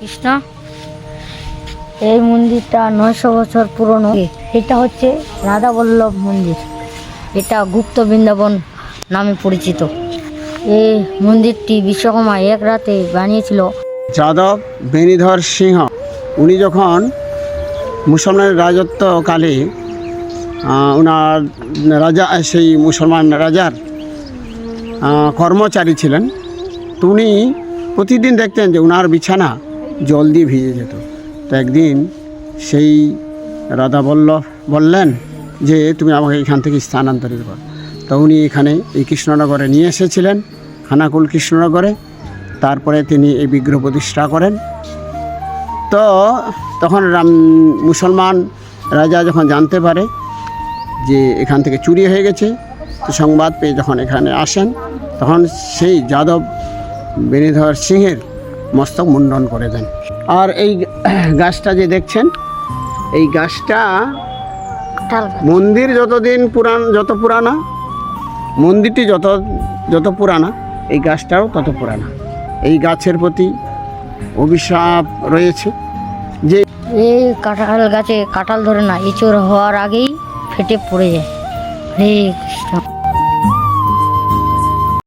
কৃষ্ণ। এই মন্দিরটা 900 বছর পুরনো। এটা হচ্ছে রাধা বল্লভ মন্দির। এটা গুপ্ত বৃন্দাবন নামে পরিচিত। এই মন্দিরটি বিশ্বকর্মা এক রাতে বানিয়েছিল। যাদব বেণীধর সিংহ উনি যখন মুসলমানের রাজত্বকালে ওনার রাজা সেই মুসলমান রাজার কর্মচারী ছিলেন, তো উনি প্রতিদিন দেখতেন যে ওনার বিছানা জল দিয়ে ভিজে যেত। তো একদিন সেই রাধাবল্লভ বললেন যে তুমি আমাকে এখান থেকে স্থানান্তরিত করো। তো উনি এখানে এই কৃষ্ণনগরে নিয়ে এসেছিলেন, খানাকুল কৃষ্ণনগরে। তারপরে তিনি এই বিগ্রহ প্রতিষ্ঠা করেন। তো তখন মুসলমান রাজা যখন জানতে পারে যে এখান থেকে চুরি হয়ে গেছে, তো সংবাদ পেয়ে যখন এখানে আসেন, তখন সেই যাদব বেণীধর সিংহের মস্তক মুন্ডন করে দেন। আর এই গাছটা যে দেখছেন, এই গাছটা মন্দির যত পুরানা, মন্দিরটি যত পুরানা, এই গাছটাও তত পুরানা। এই গাছের প্রতি অভিশাপ রয়েছে যে এই কাঁঠাল গাছে কাঁঠাল ধরে না, এঁচড় হওয়ার আগেই ফেটে পড়ে যায়। হরে কৃষ্ণ।